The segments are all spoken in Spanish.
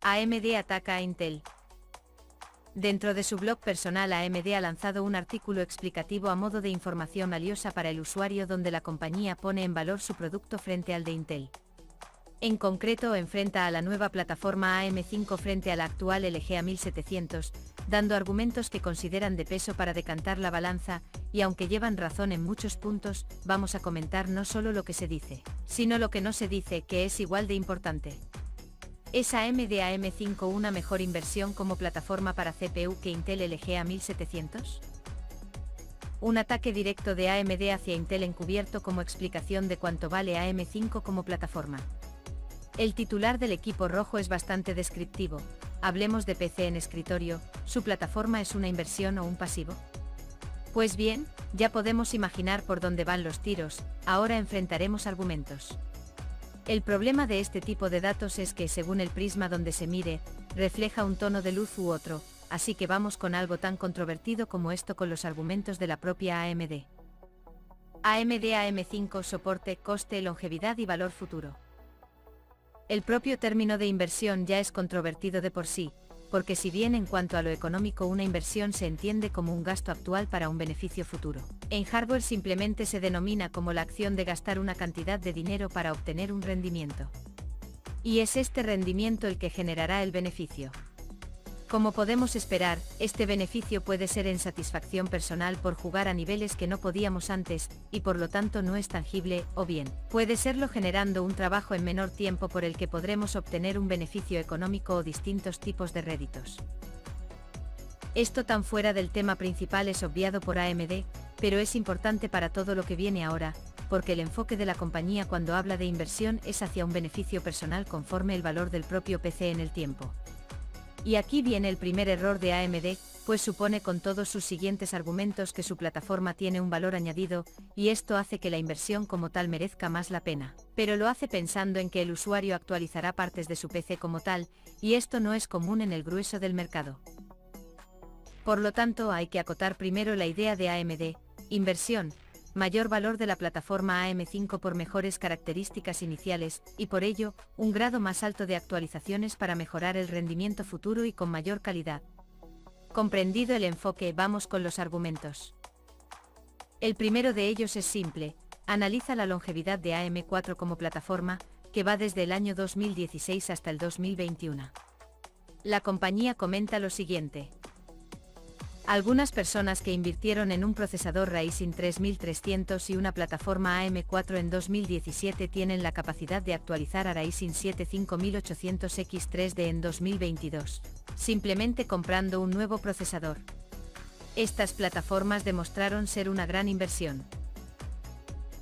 AMD ataca a Intel. Dentro de su blog personal, AMD ha lanzado un artículo explicativo a modo de información valiosa para el usuario donde la compañía pone en valor su producto frente al de Intel. En concreto, enfrenta a la nueva plataforma AM5 frente a la actual LGA 1700, dando argumentos que consideran de peso para decantar la balanza, y aunque llevan razón en muchos puntos, vamos a comentar no solo lo que se dice, sino lo que no se dice, que es igual de importante. ¿Es AMD AM5 una mejor inversión como plataforma para CPU que Intel LGA 1700? Un ataque directo de AMD hacia Intel encubierto como explicación de cuánto vale AM5 como plataforma. El titular del equipo rojo es bastante descriptivo. Hablemos de PC en escritorio, ¿su plataforma es una inversión o un pasivo? Pues bien, ya podemos imaginar por dónde van los tiros, ahora enfrentaremos argumentos. El problema de este tipo de datos es que según el prisma donde se mire, refleja un tono de luz u otro, así que vamos con algo tan controvertido como esto con los argumentos de la propia AMD. AMD AM5 soporte, coste, longevidad y valor futuro. El propio término de inversión ya es controvertido de por sí, porque si bien en cuanto a lo económico una inversión se entiende como un gasto actual para un beneficio futuro, en hardware simplemente se denomina como la acción de gastar una cantidad de dinero para obtener un rendimiento. Y es este rendimiento el que generará el beneficio. Como podemos esperar, este beneficio puede ser en satisfacción personal por jugar a niveles que no podíamos antes, y por lo tanto no es tangible, o bien, puede serlo generando un trabajo en menor tiempo por el que podremos obtener un beneficio económico o distintos tipos de réditos. Esto tan fuera del tema principal es obviado por AMD, pero es importante para todo lo que viene ahora, porque el enfoque de la compañía cuando habla de inversión es hacia un beneficio personal conforme el valor del propio PC en el tiempo. Y aquí viene el primer error de AMD, pues supone con todos sus siguientes argumentos que su plataforma tiene un valor añadido, y esto hace que la inversión como tal merezca más la pena. Pero lo hace pensando en que el usuario actualizará partes de su PC como tal, y esto no es común en el grueso del mercado. Por lo tanto, hay que acotar primero la idea de AMD, inversión, mayor valor de la plataforma AM5 por mejores características iniciales, y por ello, un grado más alto de actualizaciones para mejorar el rendimiento futuro y con mayor calidad. Comprendido el enfoque, vamos con los argumentos. El primero de ellos es simple, analiza la longevidad de AM4 como plataforma, que va desde el año 2016 hasta el 2021. La compañía comenta lo siguiente. Algunas personas que invirtieron en un procesador Ryzen 3300 y una plataforma AM4 en 2017 tienen la capacidad de actualizar a Ryzen 7 5800X3D en 2022, simplemente comprando un nuevo procesador. Estas plataformas demostraron ser una gran inversión.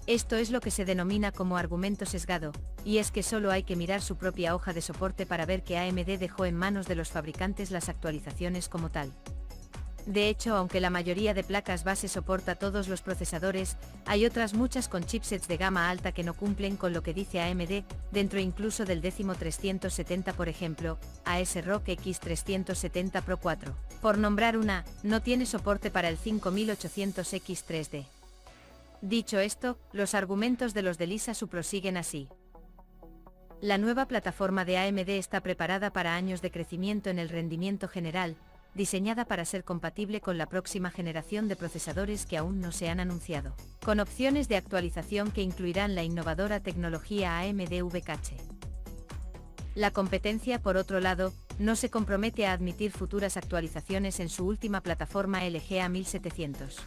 Esto es lo que se denomina como argumento sesgado, y es que solo hay que mirar su propia hoja de soporte para ver que AMD dejó en manos de los fabricantes las actualizaciones como tal. De hecho, aunque la mayoría de placas base soporta todos los procesadores, hay otras muchas con chipsets de gama alta que no cumplen con lo que dice AMD, dentro incluso del 10370 por ejemplo, ASRock X370 Pro 4. Por nombrar una, no tiene soporte para el 5800X3D. Dicho esto, los argumentos de los de Lisa prosiguen así. La nueva plataforma de AMD está preparada para años de crecimiento en el rendimiento general, diseñada para ser compatible con la próxima generación de procesadores que aún no se han anunciado, con opciones de actualización que incluirán la innovadora tecnología AMD V-Cache. La competencia, por otro lado, no se compromete a admitir futuras actualizaciones en su última plataforma LGA 1700.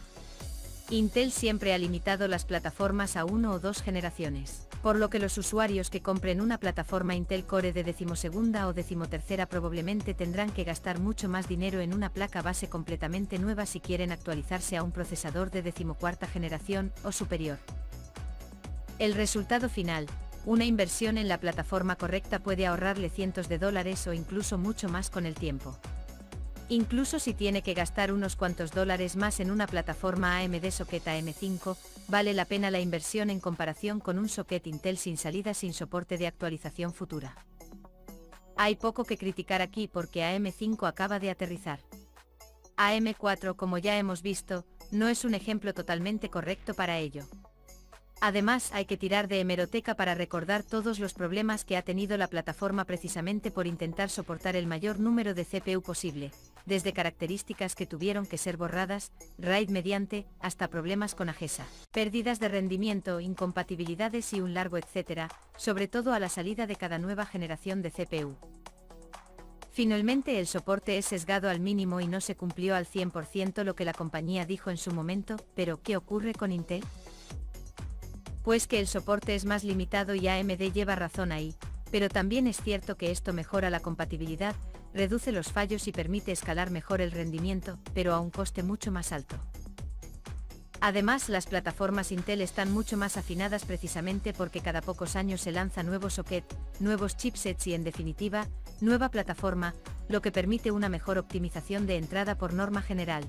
Intel siempre ha limitado las plataformas a 1 o 2 generaciones, por lo que los usuarios que compren una plataforma Intel Core de 12ª o 13ª probablemente tendrán que gastar mucho más dinero en una placa base completamente nueva si quieren actualizarse a un procesador de 14ª generación o superior. El resultado final, una inversión en la plataforma correcta puede ahorrarle cientos de dólares o incluso mucho más con el tiempo. Incluso si tiene que gastar unos cuantos dólares más en una plataforma AMD Socket AM5, vale la pena la inversión en comparación con un socket Intel sin salida sin soporte de actualización futura. Hay poco que criticar aquí porque AM5 acaba de aterrizar. AM4, como ya hemos visto, no es un ejemplo totalmente correcto para ello. Además, hay que tirar de hemeroteca para recordar todos los problemas que ha tenido la plataforma precisamente por intentar soportar el mayor número de CPU posible, desde características que tuvieron que ser borradas, RAID mediante, hasta problemas con AGESA, pérdidas de rendimiento, incompatibilidades y un largo etcétera, sobre todo a la salida de cada nueva generación de CPU. Finalmente el soporte es sesgado al mínimo y no se cumplió al 100% lo que la compañía dijo en su momento, pero ¿qué ocurre con Intel? Pues que el soporte es más limitado y AMD lleva razón ahí, pero también es cierto que esto mejora la compatibilidad, reduce los fallos y permite escalar mejor el rendimiento, pero a un coste mucho más alto. Además, las plataformas Intel están mucho más afinadas precisamente porque cada pocos años se lanza nuevo socket, nuevos chipsets y en definitiva, nueva plataforma, lo que permite una mejor optimización de entrada por norma general.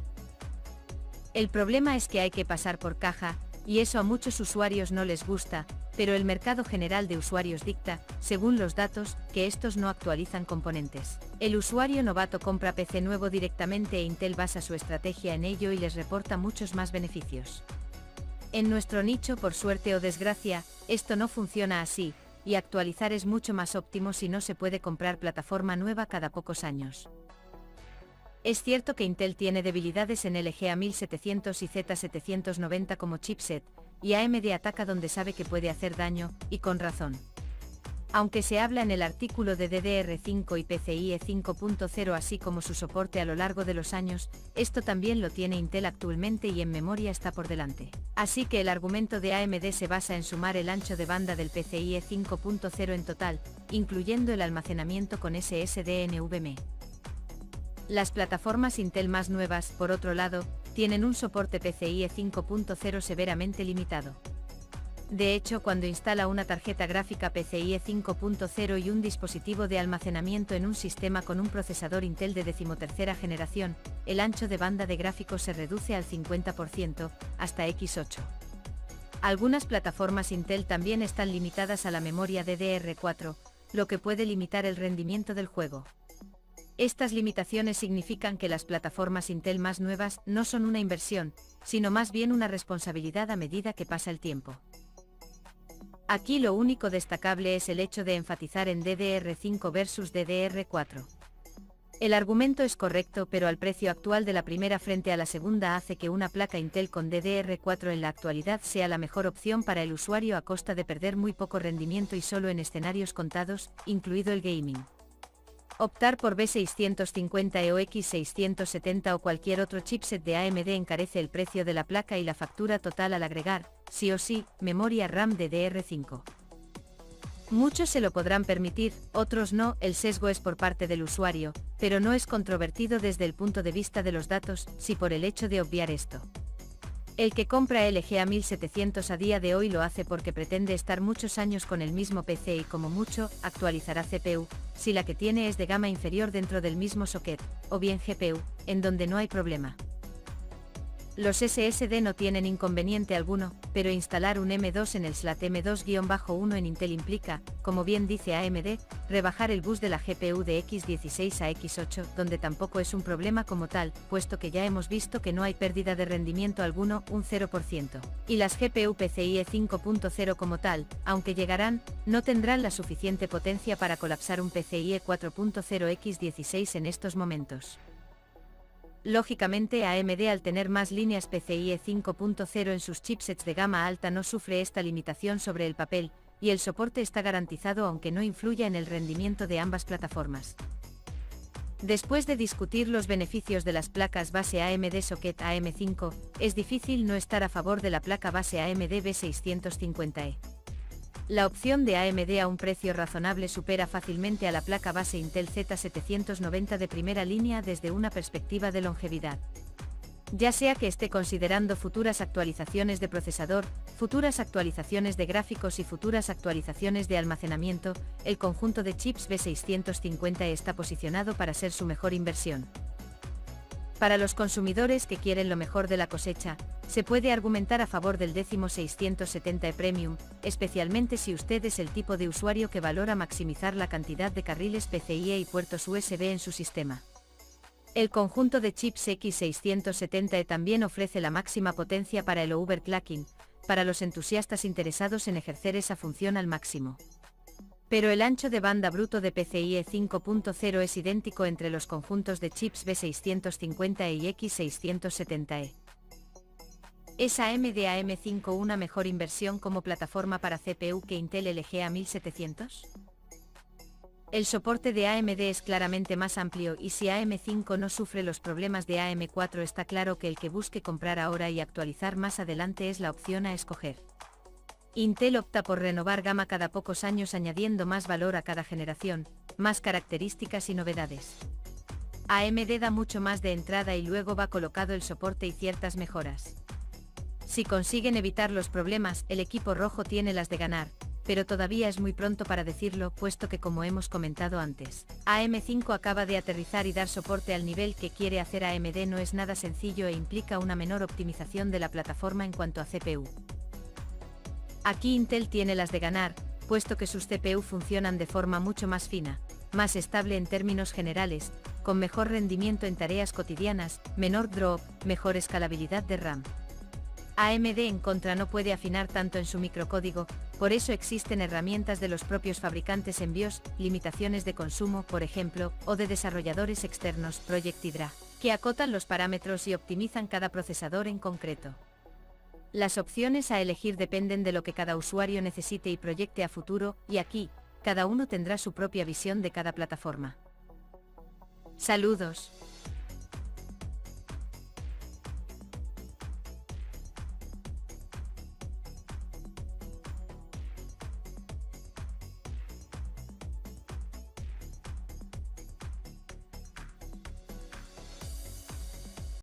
El problema es que hay que pasar por caja, y eso a muchos usuarios no les gusta, pero el mercado general de usuarios dicta, según los datos, que estos no actualizan componentes. El usuario novato compra PC nuevo directamente e Intel basa su estrategia en ello y les reporta muchos más beneficios. En nuestro nicho, por suerte o desgracia, esto no funciona así, y actualizar es mucho más óptimo si no se puede comprar plataforma nueva cada pocos años. Es cierto que Intel tiene debilidades en el LGA 1700 y Z790 como chipset, y AMD ataca donde sabe que puede hacer daño, y con razón. Aunque se habla en el artículo de DDR5 y PCIe 5.0 así como su soporte a lo largo de los años, esto también lo tiene Intel actualmente y en memoria está por delante. Así que el argumento de AMD se basa en sumar el ancho de banda del PCIe 5.0 en total, incluyendo el almacenamiento con SSD NVMe. Las plataformas Intel más nuevas, por otro lado, tienen un soporte PCIe 5.0 severamente limitado. De hecho, cuando instala una tarjeta gráfica PCIe 5.0 y un dispositivo de almacenamiento en un sistema con un procesador Intel de decimotercera generación, el ancho de banda de gráficos se reduce al 50%, hasta X8. Algunas plataformas Intel también están limitadas a la memoria DDR4, lo que puede limitar el rendimiento del juego. Estas limitaciones significan que las plataformas Intel más nuevas no son una inversión, sino más bien una responsabilidad a medida que pasa el tiempo. Aquí lo único destacable es el hecho de enfatizar en DDR5 versus DDR4. El argumento es correcto, pero al precio actual de la primera frente a la segunda hace que una placa Intel con DDR4 en la actualidad sea la mejor opción para el usuario a costa de perder muy poco rendimiento y solo en escenarios contados, incluido el gaming. Optar por B650E o X670 o cualquier otro chipset de AMD encarece el precio de la placa y la factura total al agregar, sí o sí, memoria RAM DDR5. Muchos se lo podrán permitir, otros no, el sesgo es por parte del usuario, pero no es controvertido desde el punto de vista de los datos, si por el hecho de obviar esto. El que compra LGA 1700 a día de hoy lo hace porque pretende estar muchos años con el mismo PC y como mucho, actualizará CPU, si la que tiene es de gama inferior dentro del mismo socket, o bien GPU, en donde no hay problema. Los SSD no tienen inconveniente alguno, pero instalar un M2 en el slot M2-1 en Intel implica, como bien dice AMD, rebajar el bus de la GPU de X16 a X8, donde tampoco es un problema como tal, puesto que ya hemos visto que no hay pérdida de rendimiento alguno, un 0%. Y las GPU PCIe 5.0 como tal, aunque llegarán, no tendrán la suficiente potencia para colapsar un PCIe 4.0 X16 en estos momentos. Lógicamente AMD al tener más líneas PCIe 5.0 en sus chipsets de gama alta no sufre esta limitación sobre el papel, y el soporte está garantizado aunque no influya en el rendimiento de ambas plataformas. Después de discutir los beneficios de las placas base AMD Socket AM5, es difícil no estar a favor de la placa base AMD B650E. La opción de AMD a un precio razonable supera fácilmente a la placa base Intel Z790 de primera línea desde una perspectiva de longevidad. Ya sea que esté considerando futuras actualizaciones de procesador, futuras actualizaciones de gráficos y futuras actualizaciones de almacenamiento, el conjunto de chips B650 está posicionado para ser su mejor inversión. Para los consumidores que quieren lo mejor de la cosecha, se puede argumentar a favor del 670E Premium, especialmente si usted es el tipo de usuario que valora maximizar la cantidad de carriles PCIe y puertos USB en su sistema. El conjunto de chips X670E también ofrece la máxima potencia para el overclocking, para los entusiastas interesados en ejercer esa función al máximo. Pero el ancho de banda bruto de PCIe 5.0 es idéntico entre los conjuntos de chips B650E y X670E. ¿Es AMD AM5 una mejor inversión como plataforma para CPU que Intel LGA 1700? El soporte de AMD es claramente más amplio y si AM5 no sufre los problemas de AM4 está claro que el que busque comprar ahora y actualizar más adelante es la opción a escoger. Intel opta por renovar gama cada pocos años añadiendo más valor a cada generación, más características y novedades. AMD da mucho más de entrada y luego va colocado el soporte y ciertas mejoras. Si consiguen evitar los problemas, el equipo rojo tiene las de ganar, pero todavía es muy pronto para decirlo, puesto que como hemos comentado antes, AM5 acaba de aterrizar y dar soporte al nivel que quiere hacer AMD no es nada sencillo e implica una menor optimización de la plataforma en cuanto a CPU. Aquí Intel tiene las de ganar, puesto que sus CPU funcionan de forma mucho más fina, más estable en términos generales, con mejor rendimiento en tareas cotidianas, menor drop, mejor escalabilidad de RAM. AMD en contra no puede afinar tanto en su microcódigo, por eso existen herramientas de los propios fabricantes en BIOS, limitaciones de consumo, por ejemplo, o de desarrolladores externos, Project Hydra, que acotan los parámetros y optimizan cada procesador en concreto. Las opciones a elegir dependen de lo que cada usuario necesite y proyecte a futuro, y aquí, cada uno tendrá su propia visión de cada plataforma. Saludos.